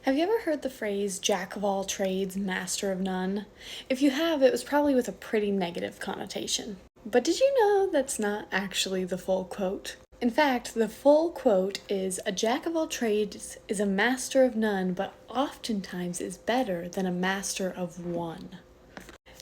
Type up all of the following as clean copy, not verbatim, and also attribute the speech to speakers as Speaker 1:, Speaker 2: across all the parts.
Speaker 1: Have you ever heard the phrase jack of all trades, master of none? If you have, it was probably with a pretty negative connotation. But did you know that's not actually the full quote? In fact, the full quote is a jack of all trades is a master of none, but oftentimes is better than a master of one.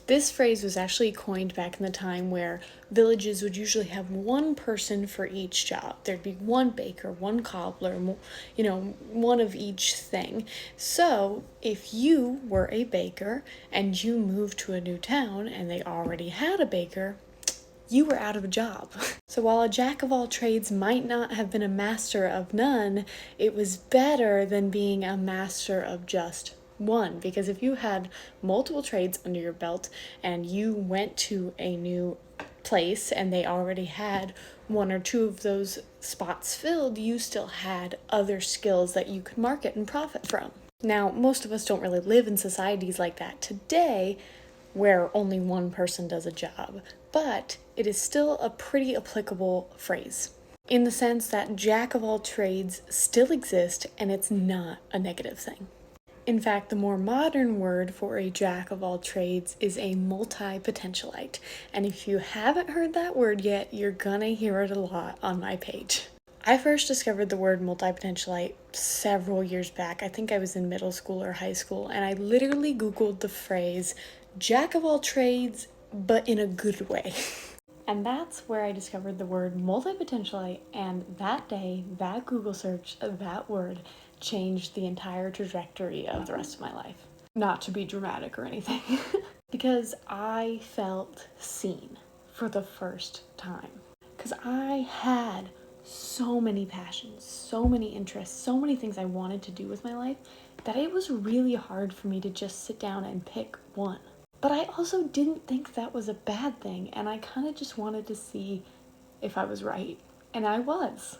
Speaker 1: This phrase was actually coined back in the time where villages would usually have one person for each job. There'd be one baker, one cobbler, one of each thing. So if you were a baker and you moved to a new town and they already had a baker, you were out of a job. So while a jack of all trades might not have been a master of none, it was better than being a master of just one, because if you had multiple trades under your belt and you went to a new place and they already had one or two of those spots filled, you still had other skills that you could market and profit from. Now, most of us don't really live in societies like that today, where only one person does a job, but it is still a pretty applicable phrase in the sense that jack of all trades still exist and it's not a negative thing. In fact, the more modern word for a jack of all trades is a multipotentialite. And if you haven't heard that word yet, you're gonna hear it a lot on my page. I first discovered the word multipotentialite several years back. I think I was in middle school or high school, and I literally Googled the phrase jack of all trades, but in a good way. And that's where I discovered the word multipotentialite, and that day, that Google search, that word changed the entire trajectory of the rest of my life. Not to be dramatic or anything, because I felt seen for the first time. Because I had so many passions, so many interests, so many things I wanted to do with my life that it was really hard for me to just sit down and pick one. But I also didn't think that was a bad thing, and I kind of just wanted to see if I was right, and I was.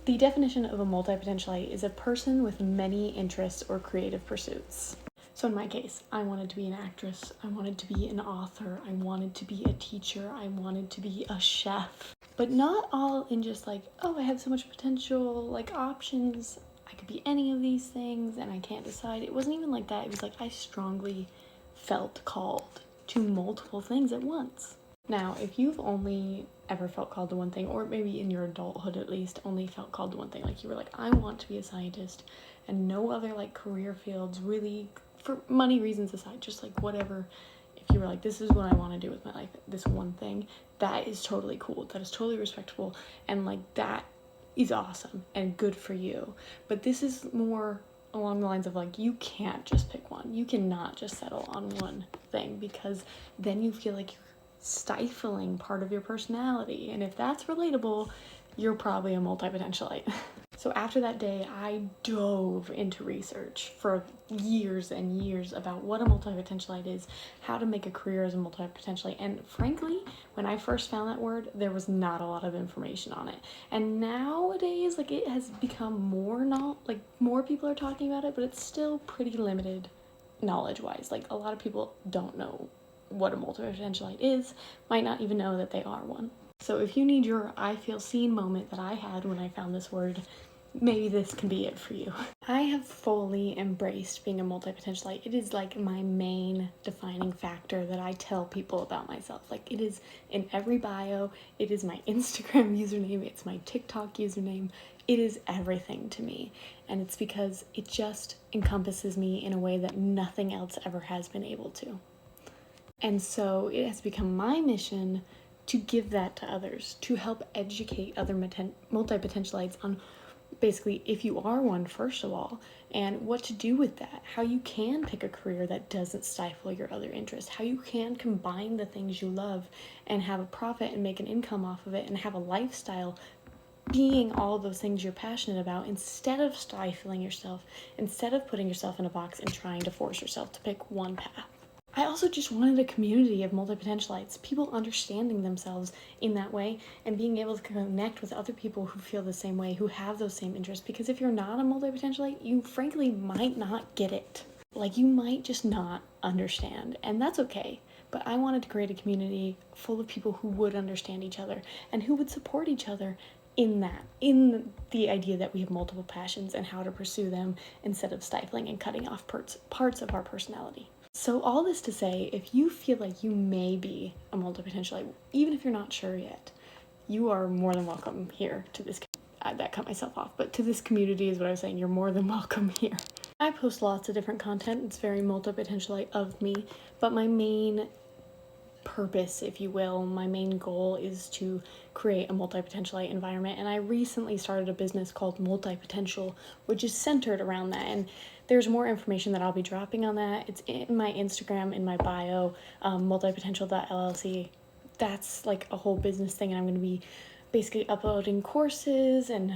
Speaker 1: The definition of a multipotentialite is a person with many interests or creative pursuits. So in my case, I wanted to be an actress, I wanted to be an author, I wanted to be a teacher, I wanted to be a chef. But not all in just like, oh, I have so much potential, like options, I could be any of these things and I can't decide. It wasn't even like that. It was like I strongly felt called to multiple things at once. Now, if you've only ever felt called to one thing, or maybe in your adulthood at least, only felt called to one thing, like you were like, I want to be a scientist, and no other like career fields really, for money reasons aside, just like whatever, if you were like, this is what I want to do with my life, this one thing, that is totally cool, that is totally respectable, and like that is awesome and good for you. But this is more along the lines of like, you can't just pick one. You cannot just settle on one thing, because then you feel like you're stifling part of your personality. And if that's relatable, you're probably a multipotentialite. So after that day, I dove into research for years and years about what a multipotentialite is, how to make a career as a multipotentialite. And frankly, when I first found that word, there was not a lot of information on it. And nowadays, like, it has become more people are talking about it, but it's still pretty limited knowledge-wise. Like, a lot of people don't know what a multipotentialite is, might not even know that they are one. So if you need your I feel seen moment that I had when I found this word, maybe this can be it for you. I have fully embraced being a multipotentialite. It is like my main defining factor that I tell people about myself. Like, it is in every bio, it is my Instagram username, it's my TikTok username, it is everything to me. And it's because it just encompasses me in a way that nothing else ever has been able to. And so it has become my mission to give that to others, to help educate other multipotentialites on basically if you are one, first of all, and what to do with that, how you can pick a career that doesn't stifle your other interests, how you can combine the things you love and have a profit and make an income off of it and have a lifestyle being all those things you're passionate about, instead of stifling yourself, instead of putting yourself in a box and trying to force yourself to pick one path. I also just wanted a community of multipotentialites, people understanding themselves in that way and being able to connect with other people who feel the same way, who have those same interests. Because if you're not a multipotentialite, you frankly might not get it. Like, you might just not understand, and that's okay. But I wanted to create a community full of people who would understand each other and who would support each other in the idea that we have multiple passions and how to pursue them instead of stifling and cutting off parts of our personality. So all this to say, if you feel like you may be a multipotentialite, even if you're not sure yet, you are more than welcome here to this. That cut myself off, but to this community is what I was saying. You're more than welcome here. I post lots of different content. It's very multipotentialite of me, but my main purpose, if you will, my main goal is to create a multipotentialite environment. And I recently started a business called Multipotential, which is centered around that. And there's more information that I'll be dropping on that. It's in my Instagram, in my bio, multipotential.llc. That's like a whole business thing, and I'm going to be basically uploading courses and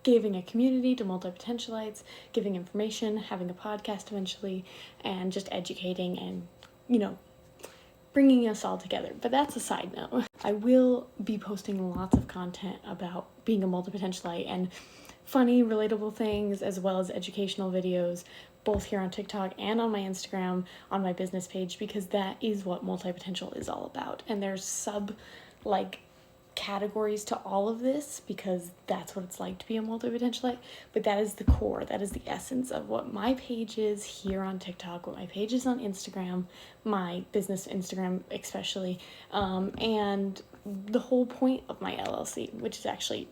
Speaker 1: giving a community to multipotentialites, giving information, having a podcast eventually, and just educating and, bringing us all together. But that's a side note. I will be posting lots of content about being a multipotentialite and funny, relatable things, as well as educational videos, both here on TikTok and on my Instagram, on my business page, because that is what multipotential is all about. And there's categories to all of this, because that's what it's like to be a multipotentialite, but that is the core, that is the essence of what my page is here on TikTok, what my page is on Instagram, my business Instagram especially, and the whole point of my LLC, which is actually,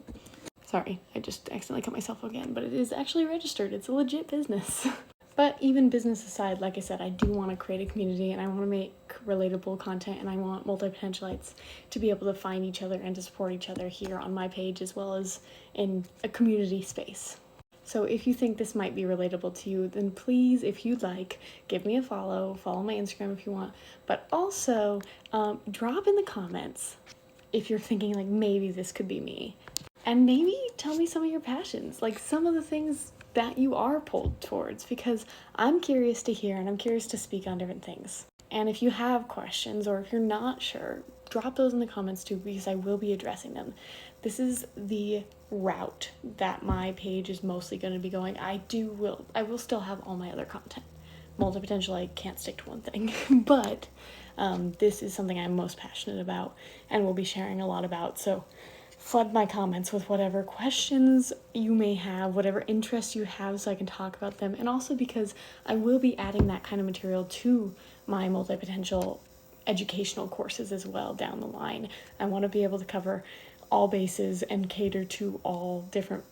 Speaker 1: sorry, I just accidentally cut myself again, but it is actually registered. It's a legit business. But even business aside, like I said, I do want to create a community, and I want to make relatable content, and I want multipotentialites to be able to find each other and to support each other here on my page, as well as in a community space. So if you think this might be relatable to you, then please, if you'd like, give me a follow my Instagram if you want, but also drop in the comments if you're thinking like maybe this could be me. And maybe tell me some of your passions, like some of the things that you are pulled towards, because I'm curious to hear and I'm curious to speak on different things. And if you have questions or if you're not sure, drop those in the comments too, because I will be addressing them. This is the route that my page is mostly going to be going. I will still have all my other content. Multipotential, I can't stick to one thing, but this is something I'm most passionate about and will be sharing a lot about. So flood my comments with whatever questions you may have, whatever interests you have, so I can talk about them. And also because I will be adding that kind of material to my multipotential educational courses as well down the line. I want to be able to cover all bases and cater to all different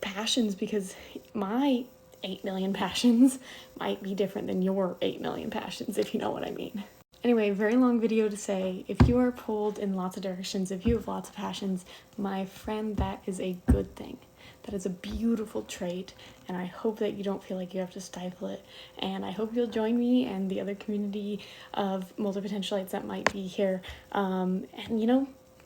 Speaker 1: passions, because my 8 million passions might be different than your 8 million passions, if you know what I mean. Anyway, very long video to say, if you are pulled in lots of directions, if you have lots of passions, my friend, that is a good thing. That is a beautiful trait, and I hope that you don't feel like you have to stifle it. And I hope you'll join me and the other community of multipotentialites that might be here. And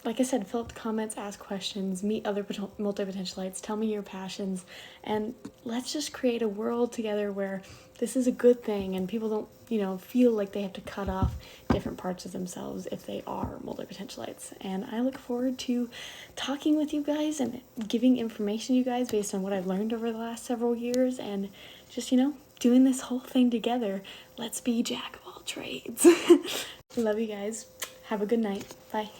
Speaker 1: like I said, fill up the comments, ask questions, meet other multipotentialites, tell me your passions, and let's just create a world together where this is a good thing and people don't, feel like they have to cut off different parts of themselves if they are multipotentialites. And I look forward to talking with you guys and giving information to you guys based on what I've learned over the last several years, and just, doing this whole thing together. Let's be jack of all trades. Love you guys. Have a good night. Bye.